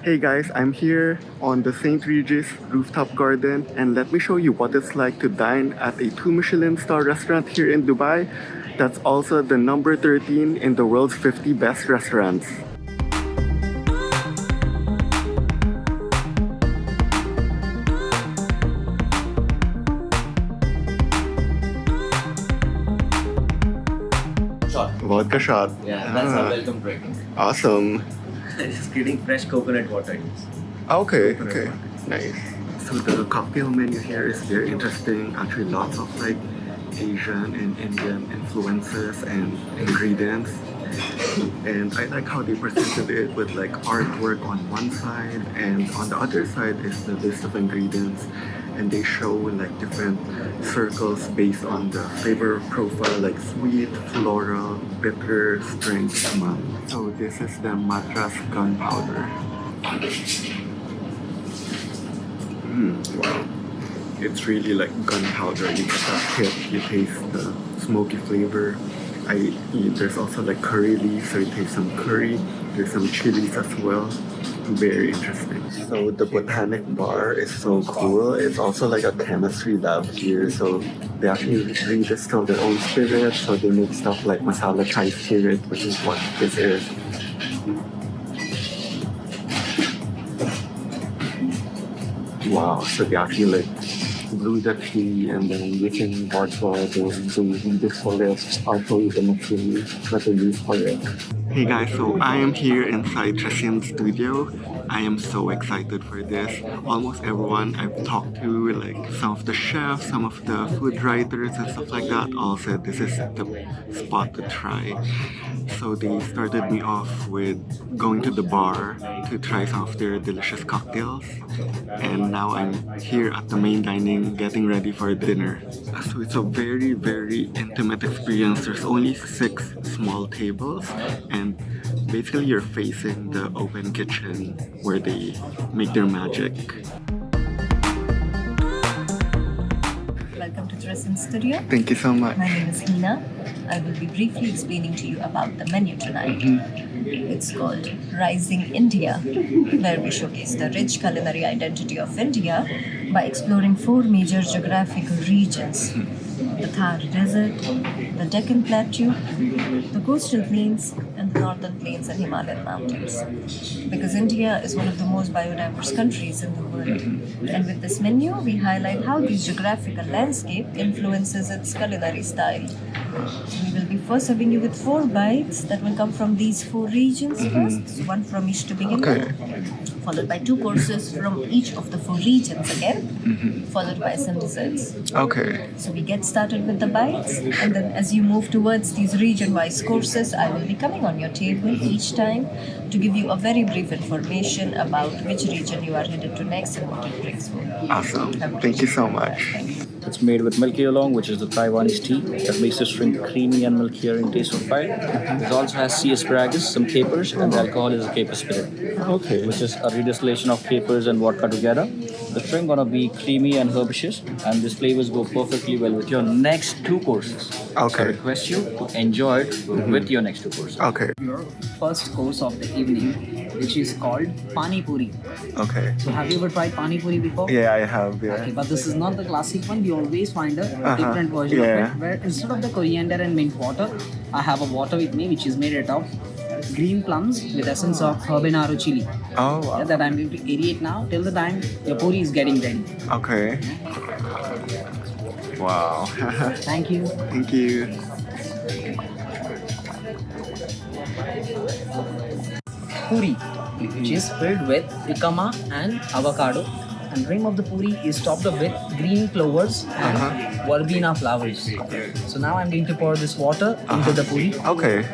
Hey guys, I'm here on the St. Regis rooftop garden, and let me show you what it's like to dine at a 2 Michelin star restaurant here in Dubai. That's also the number 13 in the world's 50 best restaurants. Shot. Vodka shot. Yeah, that's our welcome drink. Awesome. Just getting fresh coconut water. Okay, okay. Nice. So the cocktail menu here is very interesting. Actually, lots of like Asian and Indian influences and ingredients. And I like how they presented it with like artwork on one side, and on the other side is the list of ingredients. And they show like different circles based on the flavor profile, like sweet, floral, bitter, strength, smell. So this is the Madras gunpowder. Wow. It's really like gunpowder. You get that hit, you taste the smoky flavor. There's also like curry leaves, so you taste some curry. There's some chilies as well. Very interesting. So the Botanic Bar is so cool. It's also like a chemistry lab here. So they actually redistill their own spirit. So they make stuff like masala chai spirit, which is what this is. Wow. So they actually like brew the tea and then using hot water to redistill it. I'll show you the machine that they use for it. Hey guys, so I am here inside Tresind Studio. I am so excited for this. Almost everyone I've talked to, like some of the chefs, some of the food writers and stuff like that, all said this is the spot to try. So they started me off with going to the bar to try some of their delicious cocktails. And now I'm here at the main dining getting ready for dinner. So it's a very, very intimate experience. There's only 6 small tables, and basically you're facing the open kitchen where they make their magic. Welcome to Tresind Studio. Thank you so much. My name is Hina. I will be briefly explaining to you about the menu tonight. It's called Rising India, where we showcase the rich culinary identity of India by exploring 4 major geographic regions: the Thar Desert, the Deccan Plateau, the coastal plains, and the northern plains and Himalayan mountains. Because India is one of the most biodiverse countries in the world, and with this menu, we highlight how this geographical landscape influences its culinary style. So we will be first serving you with 4 bites that will come from these 4 regions first, so 1 from each to begin with, followed by 2 courses from each of the 4 regions again, followed by some desserts. Okay. So we get started with the bites, and then as you move towards these region-wise courses, I will be coming on your table each time to give you a very brief information about which region you are headed to next and what it brings for. Awesome. Thank you so much. It's made with milky oolong, which is the Taiwanese tea that makes this drink creamy and milkier in taste profile. It also has sea asparagus, some capers, and the alcohol is a caper spirit, Okay. which is a redistillation of capers and vodka together. The drink gonna be creamy and herbaceous, and these flavors go perfectly well with your next 2 courses. Okay. I request you to enjoy it with your next 2 courses. Okay. Your first course of the evening, which is called Pani Puri. Okay. So have you ever tried Pani Puri before? Yeah, I have. Okay, Yeah. but this is not the classic one. We always find a different version Yeah. of it, where instead of the coriander and mint water, I have a water with me which is made out of green plums with essence of habanero chili. Oh, wow. That I'm going to aerate now till the time your puri is getting ready. Okay. Wow. Thank you. Thank you. Puri, which is filled with ikama and avocado. And rim of the puri is topped up with green clovers and verbena flowers. So now I'm going to pour this water into the puri. Okay.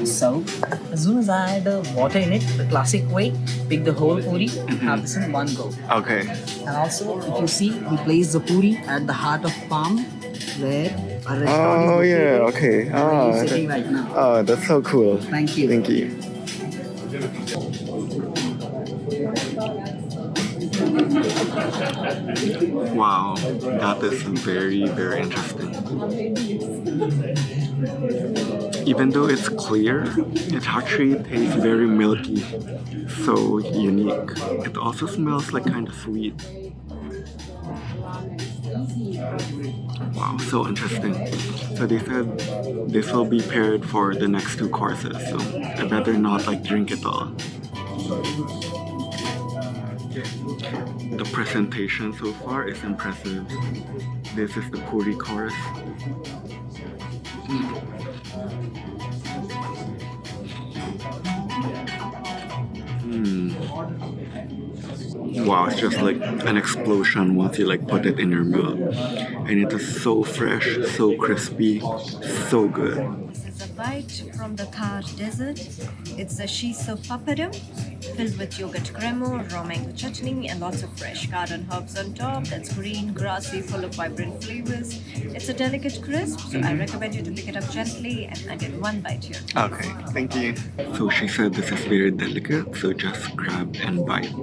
So as soon as I add the water in it, the classic way, pick the whole puri and have this in one go. Okay. And also, if you see, we place the puri at the heart of palm, where our restaurant is Oh, located. yeah. Okay. Where you're sitting right now. Oh, that's so cool. Thank you. Thank you. Wow, that is very, very interesting. Even though it's clear, it actually tastes very milky. So unique. It also smells like kind of sweet. Wow, so interesting. So they said this will be paired for the next two courses, so I better not like drink it all. The presentation so far is impressive. This is the puri course. Wow, it's just like an explosion once you like put it in your mouth. And it is so fresh, so crispy, so good. This is a bite from the Thar Desert. It's a shiso papadom filled with yogurt crema, raw mango chutney, and lots of fresh garden herbs on top. That's green, grassy, full of vibrant flavors. It's a delicate crisp, so I recommend you to pick it up gently and get one bite here. Okay, thank you. So she said this is very delicate, so just grab and bite.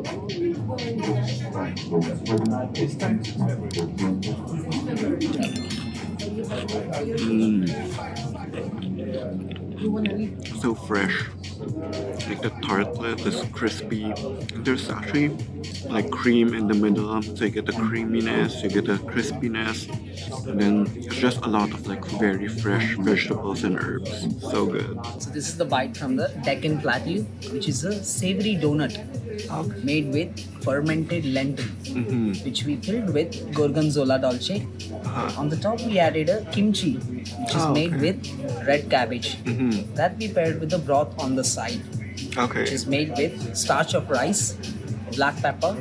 So fresh. Like the tartlet is crispy. There's actually like cream in the middle, so you get the creaminess, you get the crispiness, and then it's just a lot of like very fresh vegetables and herbs. So good. So this is the bite from the Deccan Plateau, which is a savory donut made with fermented lentil, which we filled with gorgonzola dolce. On the top we added a kimchi, which is made with red cabbage. That we paired with the broth on the side, which is made with starch of rice, black pepper,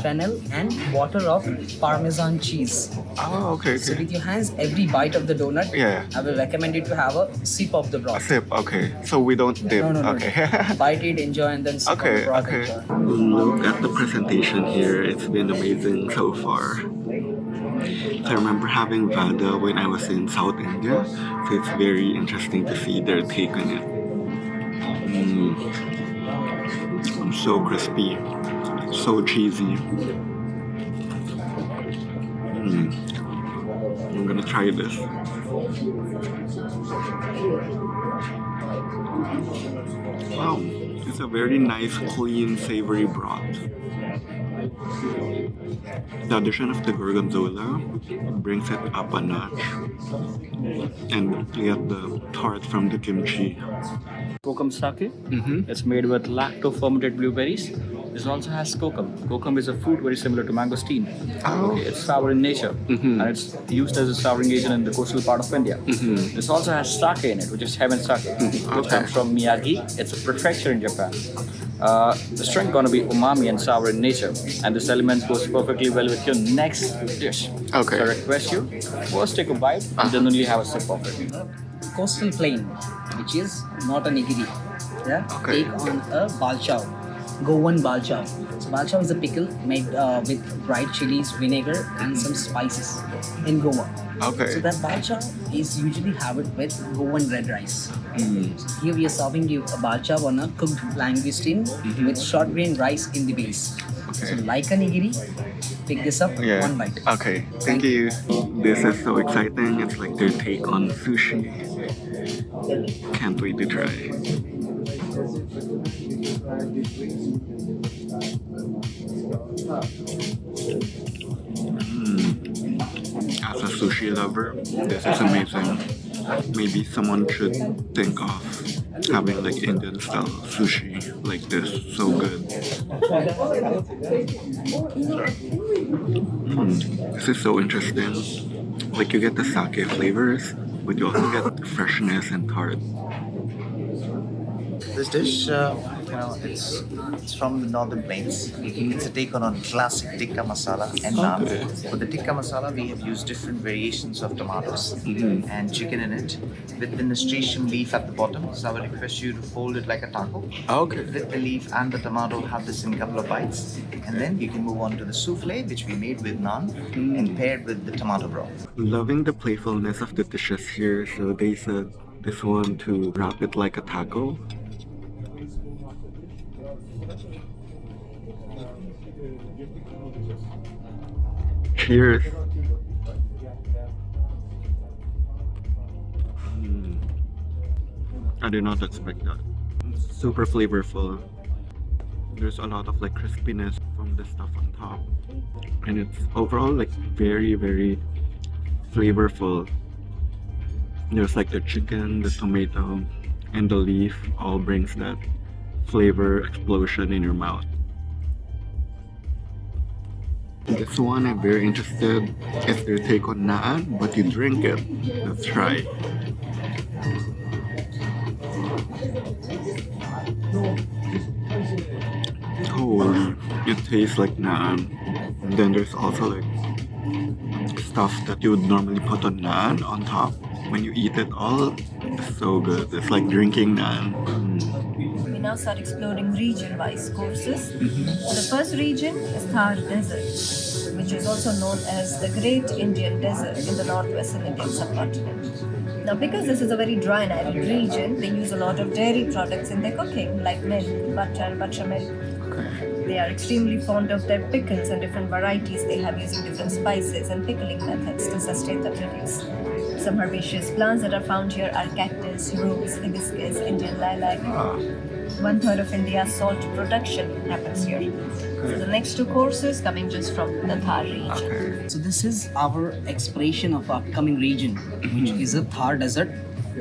fennel, and water of Parmesan cheese. So with your hands, every bite of the donut, I will recommend you to have a sip of the broth. Sip, okay. So we don't dip. No. Okay. Bite it, enjoy, and then sip of the broth. Look at the presentation here. It's been amazing so far. I remember having vada when I was in South India, so it's very interesting to see their take on it. So crispy, so cheesy. I'm gonna try this. Wow, it's a very nice, clean, savory broth. The addition of the gorgonzola brings it up a notch, and you get the tart from the kimchi. Kokum sake. It's made with lacto-fermented blueberries. This also has kokum. Kokum is a fruit very similar to mangosteen. It's sour in nature, and it's used as a souring agent in the coastal part of India. This also has sake in it, which is heaven sake, which comes from Miyagi. It's a prefecture in Japan. The strength gonna be umami and sour in nature, and this element goes perfectly well with your next dish. So I request you first take a bite and then only have a sip of it. Coastal plain, which is not a nigiri. Take on a balchao, Goan balchao. So balchao is a pickle made with dried chilies, vinegar, and some spices in Goa. So that balchao is usually harvested with Goan red rice. So here we are serving you a balchao on a cooked langoustine with short grain rice in the base. So like a nigiri, pick this up, one bite. Okay, thank you. This is so exciting. It's like their take on sushi. Can't wait to try. As a sushi lover, this is amazing. Maybe someone should think of having like Indian style sushi like this. So good. This is so interesting. Like you get the sake flavors, but you also get freshness and tart. This dish, it's from the northern plains. It's a take on classic tikka masala and naan. For the tikka masala, we have used different variations of tomatoes and chicken in it, with the nasturtium leaf at the bottom. So I will request you to fold it like a taco. With the leaf and the tomato, have this in a couple of bites, and then you can move on to the souffle, which we made with naan and paired with the tomato broth. Loving the playfulness of the dishes here. So they said this one to wrap it like a taco. Cheers. I did not expect that. Super flavorful. There's a lot of like crispiness from the stuff on top, and it's overall like very, very flavorful. There's like the chicken, the tomato, and the leaf all brings that flavor explosion in your mouth. This one I'm very interested. It's their take on naan, but you drink it. Let's try. Oh, it tastes like naan. And then there's also like stuff that you would normally put on naan on top. When you eat it all, it's so good. It's like drinking naan. We now start exploring region-wise courses. The first region is Thar Desert, which is also known as the Great Indian Desert in the northwestern Indian subcontinent. Now, because this is a very dry and arid region, they use a lot of dairy products in their cooking, like milk, butter, buttermilk. They are extremely fond of their pickles and different varieties they have using different spices and pickling methods to sustain the produce. Some herbaceous plants that are found here are cactus, rose, hibiscus, Indian lilac. 1/3 of India's salt production happens here. So the next two courses coming just from the Thar region. So this is our exploration of our upcoming region, which is a Thar Desert.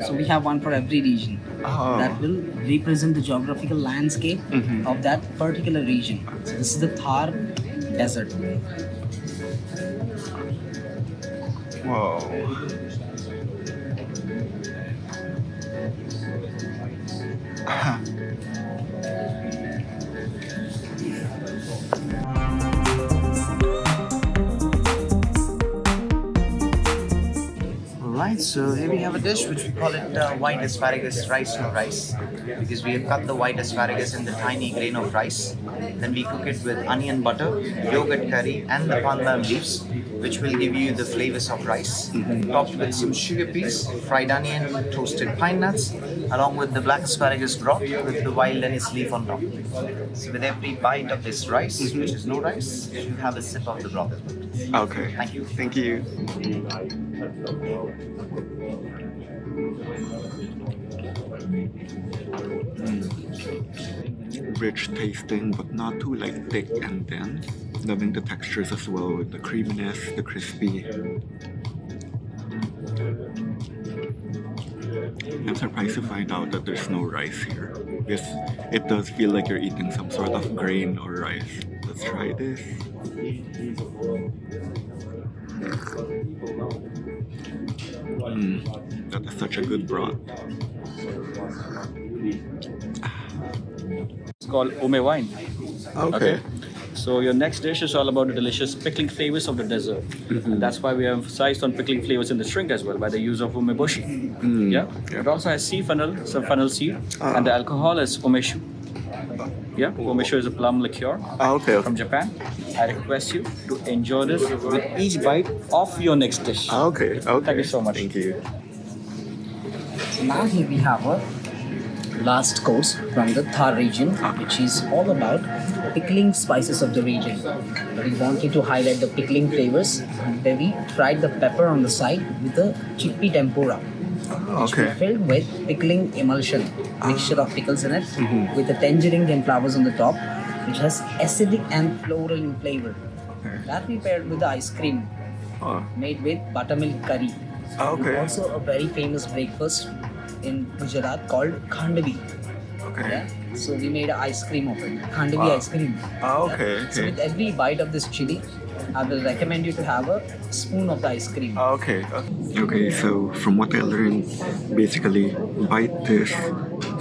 So we have one for every region that will represent the geographical landscape of that particular region. So this is the Thar Desert. Whoa. Alright, so here we have a dish which we call it white asparagus rice no rice, because we have cut the white asparagus in the tiny grain of rice. Then we cook it with onion butter, yogurt curry and the pandan leaves, which will give you the flavors of rice. Topped with some sugar peas, fried onion, toasted pine nuts, along with the black asparagus broth with the wild anise leaf on top. So with every bite of this rice, which is no rice, you have a sip of the broth. Okay. Thank you. Thank you. Rich tasting, but not too like thick and dense. Loving the textures as well with the creaminess, the crispy. I'm surprised to find out that there's no rice here. Because it does feel like you're eating some sort of grain or rice. Let's try this. That is such a good broth. It's called Ume wine. Okay. So your next dish is all about the delicious pickling flavors of the desert. And that's why we have emphasized on pickling flavors in the drink as well by the use of umeboshi. Yeah. It also has sea fennel, some fennel seed, and the alcohol is umeshu. Yeah, umeshu is a plum liqueur from Japan. I request you to enjoy this with each bite of your next dish. Okay. Thank you so much. Thank you. So now here we have our last course from the Thar region, which is all about pickling spices of the region. We wanted to highlight the pickling flavors, and then we fried the pepper on the side with a chickpea tempura, which we filled with pickling emulsion, mixture of pickles in it, with the tangerine and flowers on the top, which has acidic and floral in flavor. That we paired with the ice cream made with buttermilk curry. Also a very famous breakfast in Gujarat called khandvi. Yeah? So we made an ice cream of it, khandvi ice cream. So with every bite of this chili, I will recommend you to have a spoon of the ice cream. Okay, so from what I learned, basically bite this,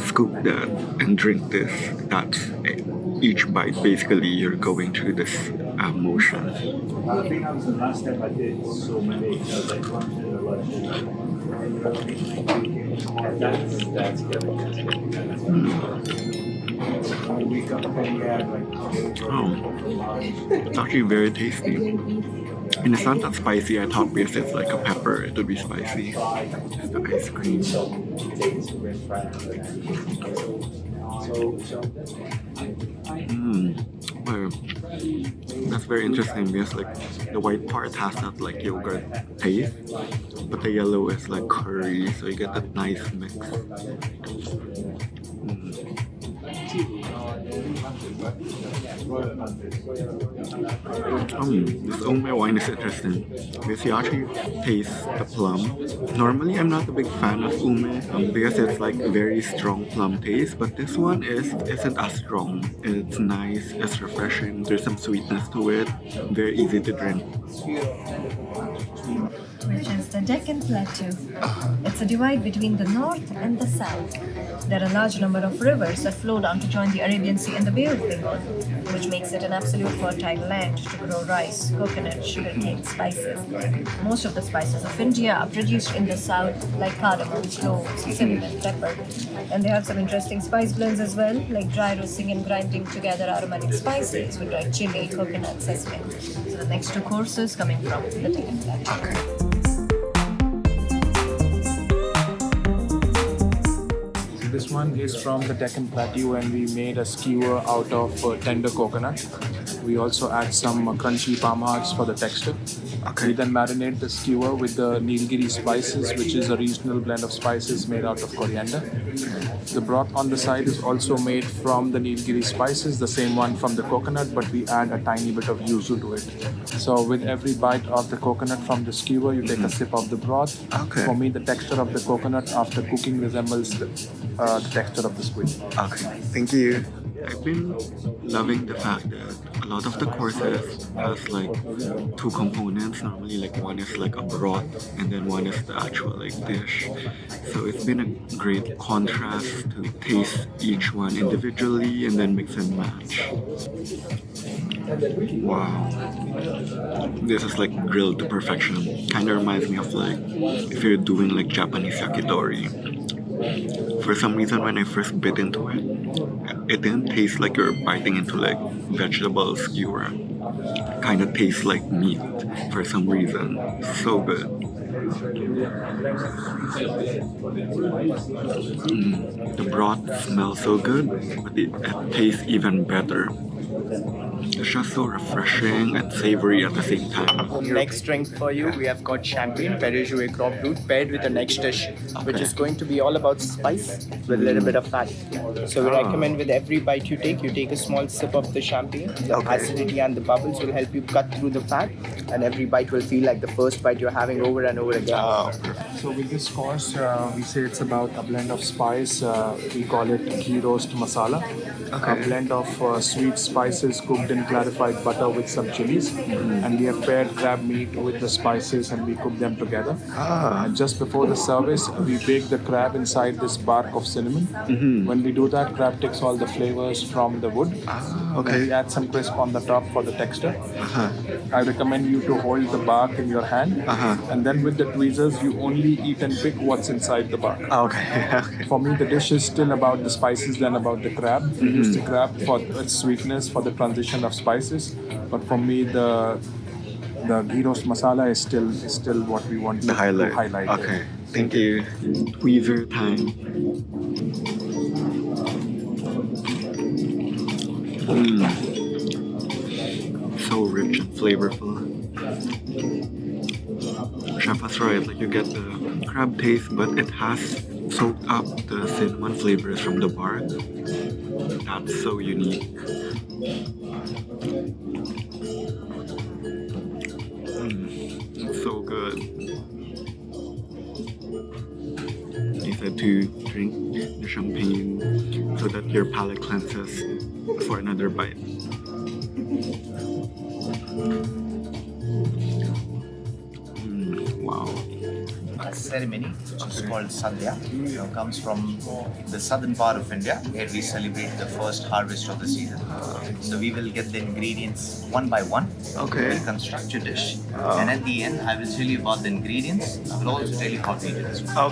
scoop that, and drink this. That's it. Each bite, basically, you're going through this motion. I think that was the last time I did so many. I was like lunch and lunch. That's good. It's actually very tasty. And it's not that spicy. I thought because it's like a pepper, it would be spicy. Just the ice cream. Well, that's very interesting because like the white part has that like yogurt taste, but the yellow is like curry, so you get that nice mix. This Ome wine is interesting because you actually taste the plum. Normally, I'm not a big fan of Ume because it's like a very strong plum taste, but this one isn't as strong. It's nice, it's refreshing. There's some sweetness to it. Very easy to drink. Which is the Deccan Plateau. It's a divide between the north and the south. There are a large number of rivers that flow down to join the Arabian Sea and the Bay of Bengal, which makes it an absolute fertile land to grow rice, coconut, sugarcane, spices. Most of the spices of India are produced in the south, like cardamom, cloves, cinnamon, pepper. And they have some interesting spice blends as well, like dry roasting and grinding together aromatic spices with dried chili, coconut, sesame. So the next two courses coming from the Deccan Plateau. This one is from the Deccan Plateau and we made a skewer out of tender coconut. We also add some crunchy palm hearts for the texture. We then marinate the skewer with the Nilgiri spices, which is a regional blend of spices made out of coriander. The broth on the side is also made from the Nilgiri spices, the same one from the coconut, but we add a tiny bit of yuzu to it. So with every bite of the coconut from the skewer, you take a sip of the broth. For me, the texture of the coconut after cooking resembles the texture of the squid. Okay, thank you. I've been loving the fact that a lot of the courses has like two components. Normally like one is like a broth and then one is the actual like dish. So it's been a great contrast to taste each one individually and then mix and match. Wow. This is like grilled to perfection. Kinda reminds me of like if you're doing like Japanese yakitori. For some reason, when I first bit into it, it didn't taste like you're biting into like vegetable skewer. Kind of tastes like meat for some reason. So good. The broth smells so good, but it tastes even better. It's just so refreshing and savory at the same time. Next drink for you, we have got champagne, Perrier crop root, paired with the next dish, which is going to be all about spice with a little bit of fat. So we recommend with every bite you take a small sip of the champagne. The acidity and the bubbles will help you cut through the fat, and every bite will feel like the first bite you're having over and over again. So with this course, we say it's about a blend of spice. We call it ghee roast masala. A blend of sweet spices cooked in clarified butter with some chilies. And we have paired crab meat with the spices and we cook them together. And just before the service, we bake the crab inside this bark of cinnamon. When we do that, crab takes all the flavors from the wood. And we add some crisp on the top for the texture. I recommend you to hold the bark in your hand. And then with the tweezers, you only eat and pick what's inside the bark. For me, the dish is still about the spices than about the crab. We use the crab for its sweetness, for the transition of spices. But for me, the ghee roast masala is still what we want to highlight. Okay, thank you. Tweezer time. So rich and flavorful. Chef was right, like you get the crab taste, but it has soaked up the cinnamon flavors from the bark. That's so unique. It's so good. You said to drink the champagne so that your palate cleanses for another bite. Wow. A ceremony which is called Sadya. Comes from the southern part of India, where we celebrate the first harvest of the season. So we will get the ingredients one by one. We'll construct your dish. And at the end, I will tell you about the ingredients. I will also tell you how to eat it as well.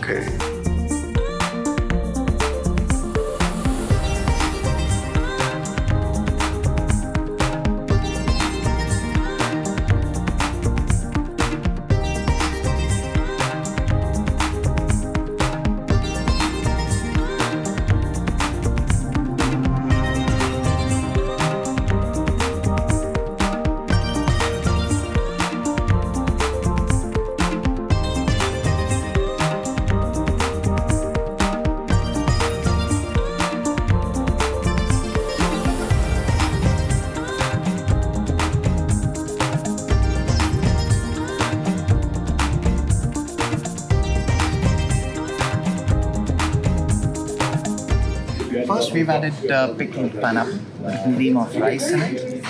we've added pickled pineapple with a cream of rice in it,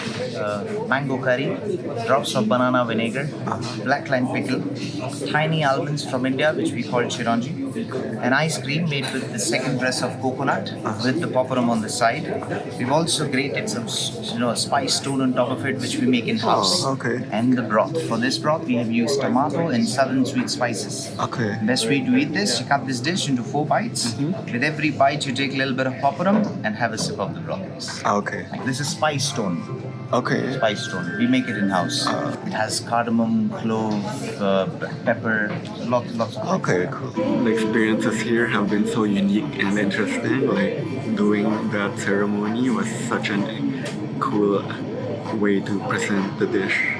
mango curry, drops of banana vinegar, black lime pickle, tiny almonds from India, which we call chiranji, an ice cream made with the second press of coconut with the papadom on the side. We've also grated some, spice stone on top of it, which we make in house. Oh, okay. And the broth. For this broth, we have used tomato and southern sweet spices. Okay. Best way to eat this, you cut this dish into 4 bites. With every bite, you take a little bit of papadom and have a sip of the broth. Okay. This is spice stone. Okay. Spice stone. We make it in house. It has cardamom, clove, black pepper, lots of. Okay, cool. The experiences here have been so unique and interesting. Like doing that ceremony was such a cool way to present the dish.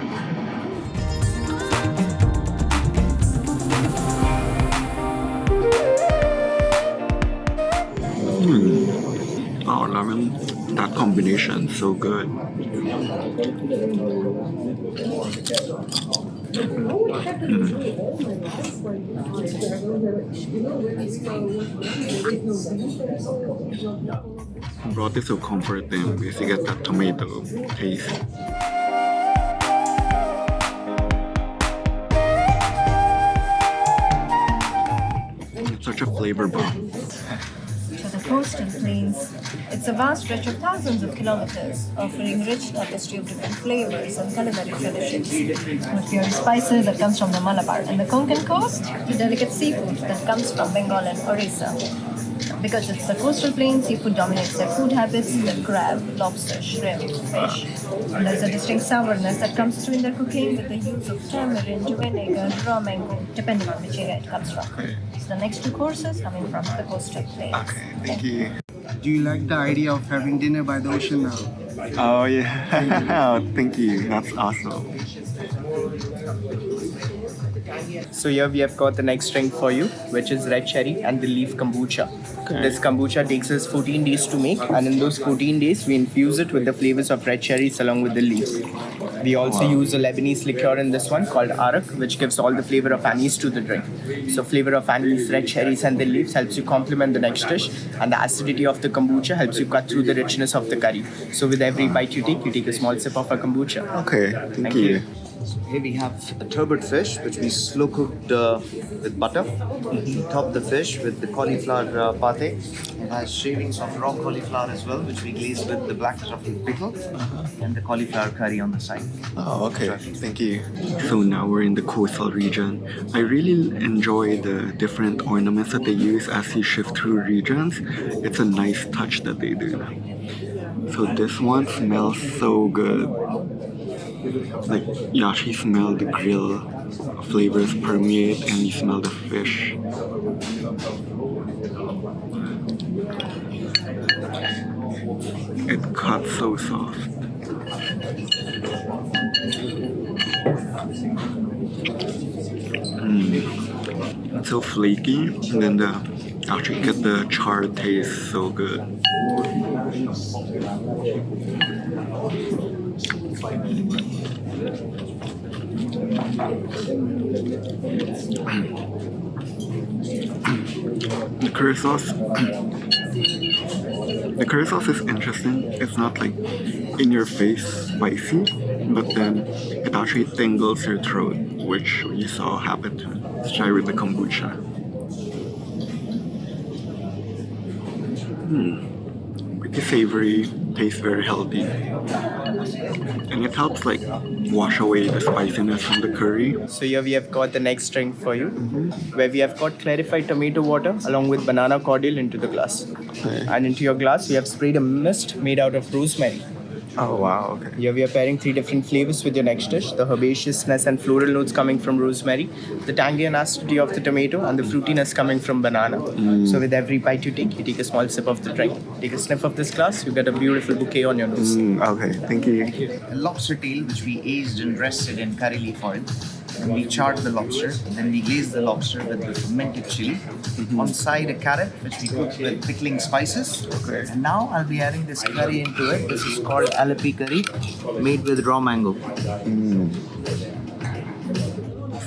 Oh, lemon, that combination is so good. Broth is so comforting because you get that tomato taste. It's such a flavor bomb. To the coastal plains, it's a vast stretch of thousands of kilometers, offering rich tapestry of different flavors and culinary traditions. The pure spices that comes from the Malabar and the Konkan coast, the delicate seafood that comes from Bengal and Orissa. Because it's the coastal plain, seafood dominates their food habits, the crab, lobster, shrimp, fish. And there's a distinct sourness that comes through in their cooking with the use of tamarind, vinegar, raw mango, depending on which area it comes from. So the next 2 courses coming from the coastal plains. Okay, thank you. Do you like the idea of having dinner by the ocean now? Oh yeah, thank you. That's awesome. So here we have got the next drink for you, which is red cherry and the leaf kombucha. Okay. This kombucha takes us 14 days to make, and in those 14 days we infuse it with the flavors of red cherries along with the leaf. We also use a Lebanese liqueur in this one called arak, which gives all the flavor of anise to the drink. So flavor of anise, red cherries and the leaves helps you complement the next dish, and the acidity of the kombucha helps you cut through the richness of the curry. So with every bite you take a small sip of a kombucha. Okay, thank you. Here we have a turbot fish, which we slow cooked with butter. We top the fish with the cauliflower pate. It has shavings of raw cauliflower as well, which we glaze with the black truffle pickle and the cauliflower curry on the side. Oh, okay. Thank you. So now we're in the coastal region. I really enjoy the different ornaments that they use as you shift through regions. It's a nice touch that they do. So this one smells so good. Like you actually smell the grill flavors permeate and you smell the fish. It cuts so soft. It's so flaky, and then actually get the charred taste so good. The curry sauce is interesting. It's not like in your face spicy, but then it actually tingles your throat, which you saw happen to me. Let's try with the kombucha. Pretty savory, tastes very healthy. And it helps like wash away the spiciness from the curry. So here we have got the next drink for you, where we have got clarified tomato water along with banana cordial into the glass. Okay. And into your glass we have sprayed a mist made out of rosemary. Oh wow, okay. Here we are pairing 3 different flavors with your next dish. The herbaceousness and floral notes coming from rosemary, the tangy and acidity of the tomato, and the fruitiness coming from banana. So with every bite you take a small sip of the drink. Take a sniff of this glass, you get a beautiful bouquet on your nose. Okay, thank you. A lobster tail, which we aged and rested in curry leaf oil. And we charred the lobster, then we glazed the lobster with the fermented chili. On side, a carrot, which we cooked with pickling spices. Okay. And now I'll be adding this curry into it. This is called alapi curry, made with raw mango.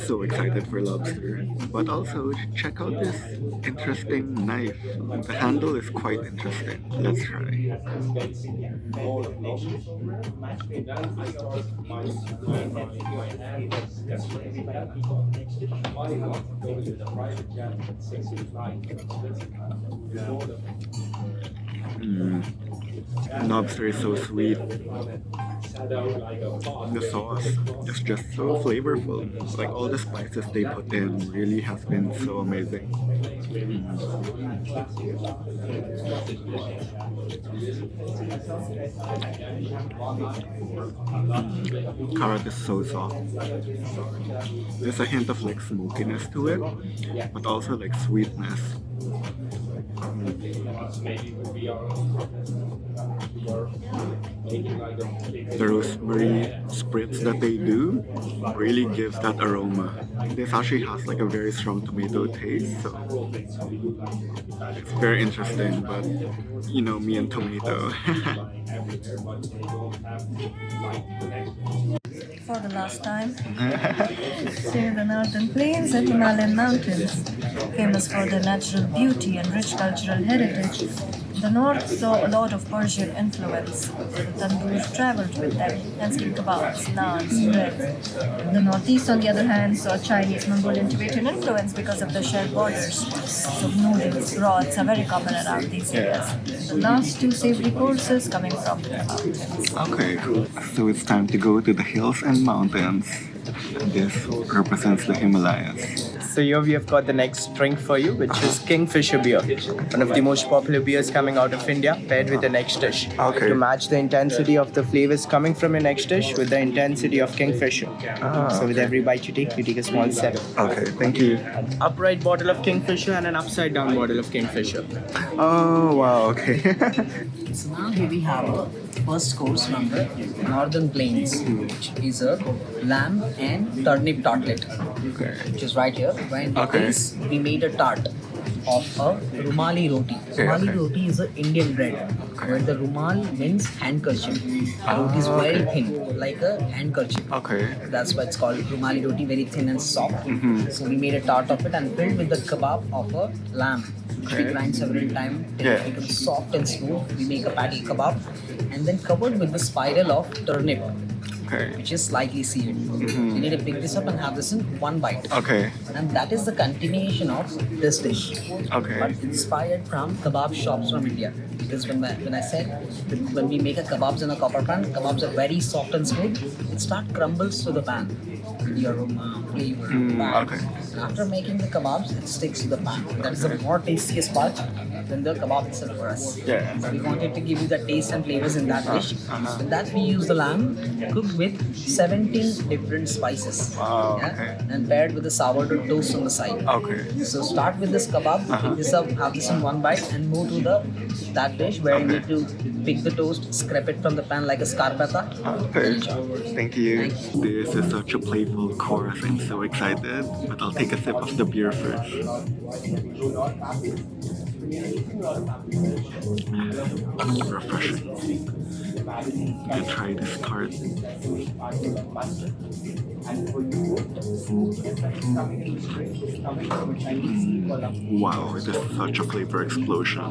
so excited for lobster. But also, check out this interesting knife. The handle is quite interesting. Let's try. Lobster is so sweet. The sauce is just so flavorful. Like all the spices they put in really has been so amazing. Carrot is so soft. There's a hint of like smokiness to it, but also like sweetness. The rosemary spritz that they do really gives that aroma. This actually has like a very strong tomato taste, so it's very interesting, but you know me and tomato. For the last time, see the northern plains and Himalayan mountains, famous for their natural beauty and rich cultural heritage. The north saw a lot of Persian influence. The tandoor traveled with them, and steam kebabs, naans, bread. The northeast, on the other hand, saw Chinese, Mongolian, Tibetan influence because of the shared borders. So noodles, broths are very common around these areas. The last two savory courses coming from the mountains. Okay, so it's time to go to the hills and mountains. This represents the Himalayas. So here we have got the next drink for you, which is Kingfisher beer. One of the most popular beers coming out of India, paired with the next dish. Okay. To match the intensity of the flavors coming from your next dish with the intensity of Kingfisher. So with every bite you take a small sip. Okay, thank you. Upright bottle of Kingfisher and an upside down bottle of Kingfisher. Oh, wow, okay. So now here we have a first course from the northern plains, which is a lamb and turnip tartlet, which is right here. When this, we made a tart of a rumali roti. Rumali roti is an Indian bread, where the rumal means handkerchief. The roti is very thin, like a handkerchief. That's why it's called rumali roti, very thin and soft. So we made a tart of it and filled with the kebab of a lamb, which we grind several times till it becomes soft and smooth. We make a patty kebab and then covered with the spiral of turnip, which is slightly seared. You need to pick this up and have this in one bite. And that is the continuation of this dish, but inspired from kebab shops from India. Because when I said that when we make a kebabs in a copper pan, kebabs are very soft and smooth. It starts crumbles to the pan with the aroma, flavor, and after making the kebabs, it sticks to the pan. That is the more tastiest part than the kebab itself for us. So we wanted to give you the taste and flavors in that dish. In that we use the lamb cooked with 17 different spices, and paired with the sourdough toast on the side. So start with this kebab, pick this up, have this in one bite, and move to that dish where you need to pick the toast, scrape it from the pan like a scarpetta. Thank you. This is such a playful course. I'm so excited, but I'll take a sip of the beer first. Refreshing. You try this tart. Wow, it is such a flavor explosion.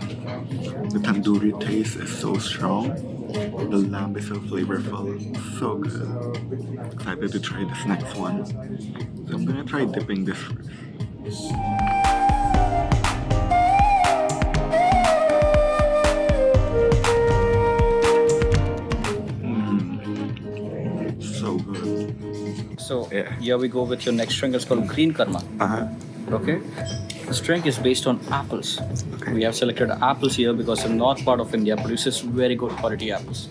The tandoori taste is so strong. The lamb is so flavorful. So good. Excited to try this next one. So I'm gonna try dipping this first. So good. So here we go with your next drink. It's called green karma. Okay. This drink is based on apples. We have selected apples here because the north part of India produces very good quality apples.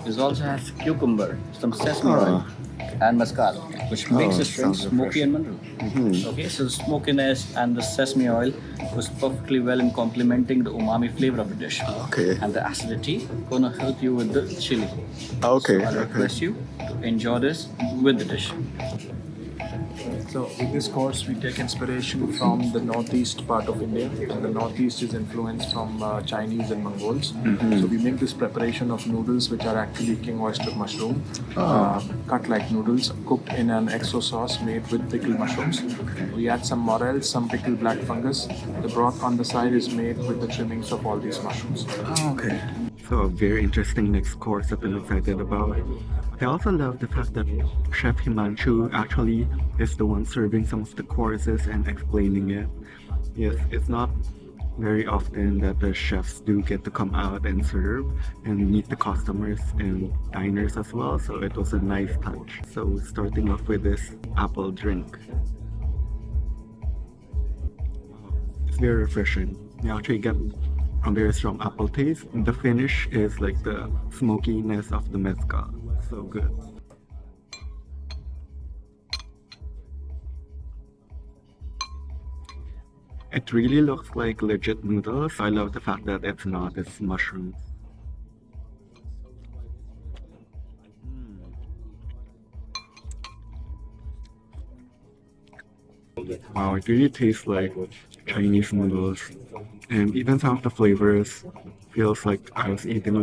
This also has cucumber, some sesame oil, and mescal, which makes this drink smoky and mineral. Okay, so the smokiness and the sesame oil goes perfectly well in complementing the umami flavor of the dish. And the acidity gonna help you with the chili. So I request you to enjoy this with the dish. So with this course, we take inspiration from the northeast part of India, and the northeast is influenced from Chinese and Mongols. So we make this preparation of noodles, which are actually king oyster mushroom, cut like noodles, cooked in an exo sauce made with pickled mushrooms. We add some morel, some pickled black fungus. The broth on the side is made with the trimmings of all these mushrooms. Okay. So a very interesting next course that I'm excited about. I also love the fact that Chef Himanshu actually is the one serving some of the courses and explaining it. Yes, it's not very often that the chefs do get to come out and serve and meet the customers and diners as well, so it was a nice touch. So starting off with this apple drink. It's very refreshing. You actually get a very strong apple taste. The finish is like the smokiness of the mezcal. So good. It really looks like legit noodles. I love the fact that it's not, it's mushrooms. Wow, it really tastes like Chinese noodles. And even some of the flavors feels like I was eating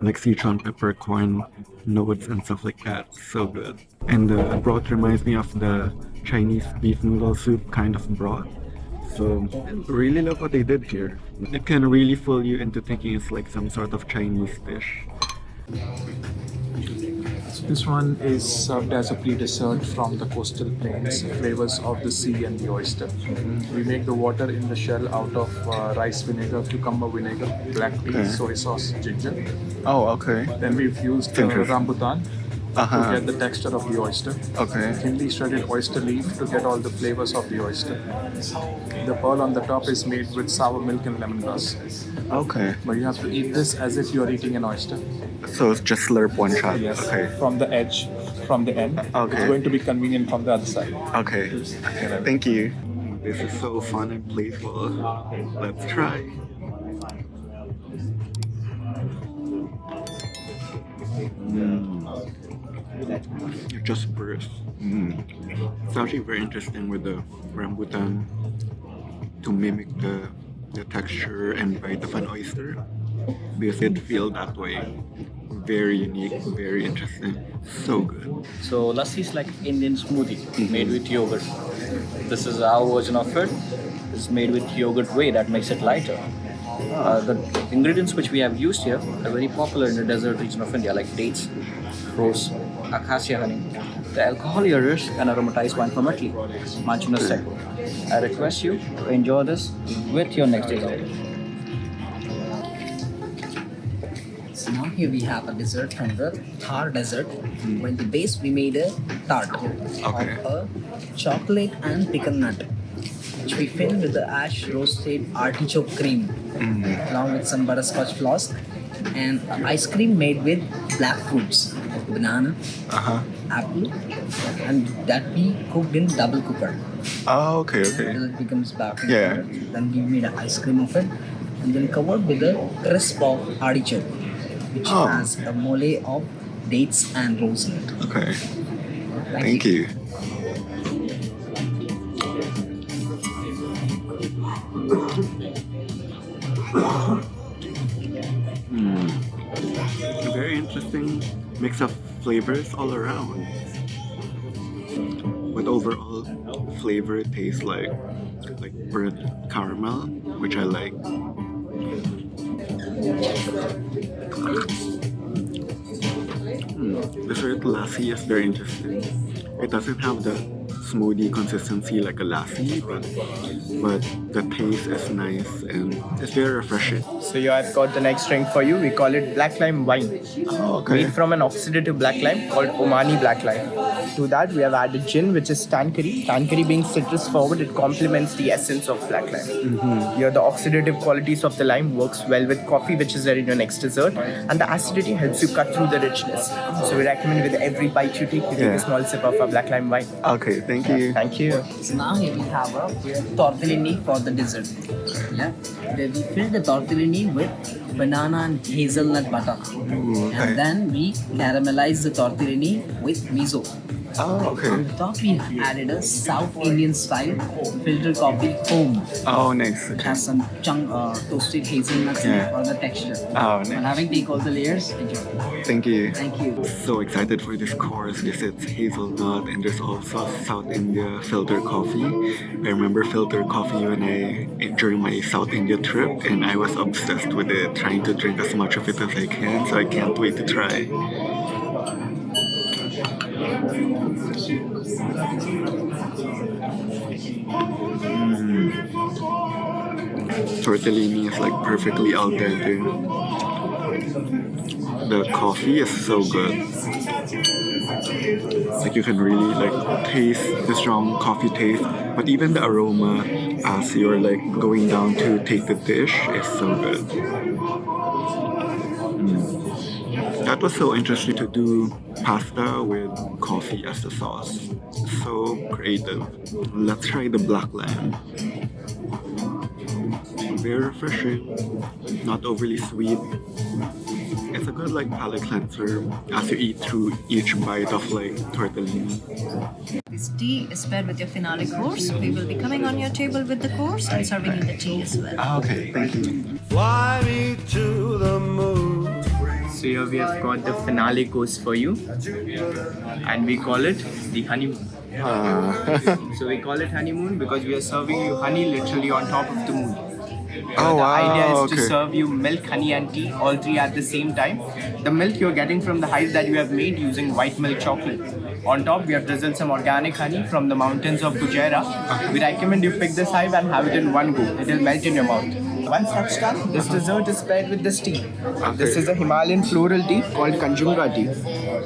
like Sichuan peppercorn notes and stuff like that. So good. And the broth reminds me of the Chinese beef noodle soup kind of broth. So really love what they did here. It can really fool you into thinking it's like some sort of Chinese dish. This one is served as a pre-dessert from the coastal plains, flavors of the sea and the oyster. We make the water in the shell out of rice vinegar, cucumber vinegar, black tea, soy sauce, ginger. Oh, okay. Then we've used rambutan to get the texture of the oyster. Okay. Thinly shredded oyster leaf to get all the flavors of the oyster. The pearl on the top is made with sour milk and lemongrass. Okay. But you have to eat this as if you're eating an oyster. So it's just slurp one shot. Yes. Okay. From the edge, from the end. Okay. It's going to be convenient from the other side. Okay. Thank you. This is so fun and playful. Let's try. It just bursts. It's actually very interesting with the rambutan to mimic the texture and bite of an oyster, because it feels that way. Very unique, very interesting, so good. So lassi is like Indian smoothie made with yogurt. This is our version of it. It's made with yogurt whey that makes it lighter. The ingredients which we have used here are very popular in the desert region of India, like dates, rose, acacia honey. The alcohol here is an aromatized wine from Italy, Michelin Star. I request you to enjoy this with your next dessert. So now here we have a dessert from the Thar Desert. When the base we made a tart of a chocolate and pecan nut, which we filled with the ash roasted artichoke cream, along with some butterscotch floss, and ice cream made with black fruits, banana, apple, and that we cooked in double cooker. Oh, okay, okay. Until it becomes black. Yeah. Then we made an ice cream of it, and then covered with a crisp of artichoke, which has a mole of dates and rose in it. Okay. Thank you. A very interesting mix of flavors all around. But overall, flavor tastes like burnt caramel, which I like. Dessert lassi is very interesting. It doesn't have the smoothie consistency like a lassi, but the taste is nice and it's very refreshing. So here I've got the next drink for you. We call it black lime wine. Oh, okay. Made from an oxidative black lime called Omani black lime. To that we have added gin, which is tankari. Tankari being citrus forward, it complements the essence of black lime. Here the oxidative qualities of the lime works well with coffee, which is there in your next dessert, and the acidity helps you cut through the richness. So we recommend with every bite you take a small sip of a black lime wine. Okay, thank you. Thank you. So now here we have a tortellini for the dessert. Yeah, where we fill the tortellini with banana and hazelnut butter, and then we caramelize the tortellini with miso. Oh, okay. On top, we added a South Indian style filter coffee home. Oh, nice. It has some toasted hazelnuts in it for the texture. Oh, nice. And having take all the layers, enjoy. Thank you. Thank you. So excited for this course. This is hazelnut and there's also South India filter coffee. I remember filter coffee during my South India trip, and I was obsessed with it, trying to drink as much of it as I can, so I can't wait to try. Tortellini is like perfectly al dente. The coffee is so good. Like you can really like taste the strong coffee taste, but even the aroma as you're like going down to take the dish is so good. That was so interesting to do pasta with coffee as the sauce. So creative. Let's try the black lamb. Very refreshing, not overly sweet. It's a good like palate cleanser as you eat through each bite of like tortellini. This tea is paired with your finale course. We will be coming on your table with the course and serving you the tea as well. Okay, thank you. Fly me to the moon. So here we have got the finale course for you, and we call it the honeymoon. So we call it honeymoon because we are serving you honey literally on top of the moon. Oh, The idea is okay. to serve you milk, honey and tea, all three at the same time. The milk you're getting from the hive that you have made using white milk chocolate. On top, we have drizzled some organic honey from the mountains of Fujairah. We recommend you pick this hive and have it in one go. It will melt in your mouth. Once that's done, this dessert is paired with this tea. This is a Himalayan floral tea called Kanjunga tea.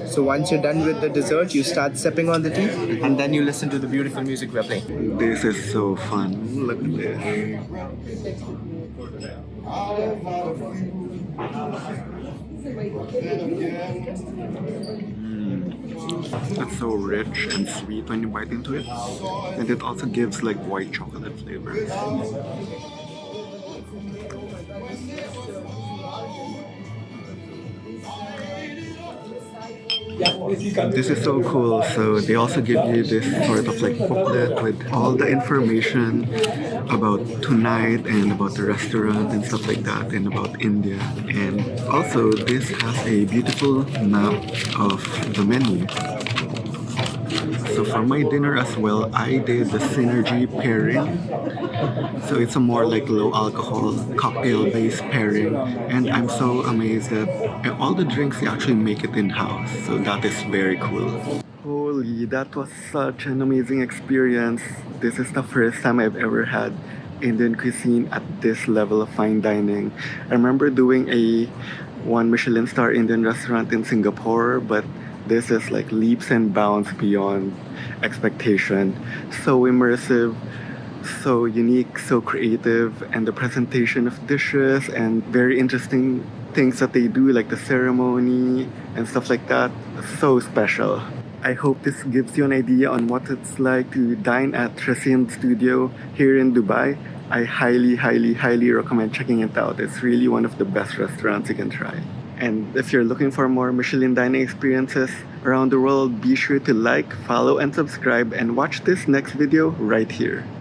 So once you're done with the dessert, you start sipping on the tea and then you listen to the beautiful music we're playing. This is so fun. Look at this. It's so rich and sweet when you bite into it. And it also gives like white chocolate flavors. This is so cool. So they also give you this sort of like booklet with all the information about tonight and about the restaurant and stuff like that, and about India. And also this has a beautiful map of the menu. So for my dinner as well, I did the synergy pairing. So it's a more like low alcohol cocktail based pairing, and I'm so amazed that all the drinks they actually make it in-house. So that is very cool. Holy, that was such an amazing experience. This is the first time I've ever had Indian cuisine at this level of fine dining. I remember doing one Michelin Star Indian Restaurant in Singapore, but this is like leaps and bounds beyond expectation. So immersive, so unique, so creative, and the presentation of dishes and very interesting things that they do, like the ceremony and stuff like that, so special. I hope this gives you an idea on what it's like to dine at Tresind Studio here in Dubai. I highly, highly, highly recommend checking it out. It's really one of the best restaurants you can try. And if you're looking for more Michelin dining experiences around the world, be sure to like, follow, and subscribe, and watch this next video right here.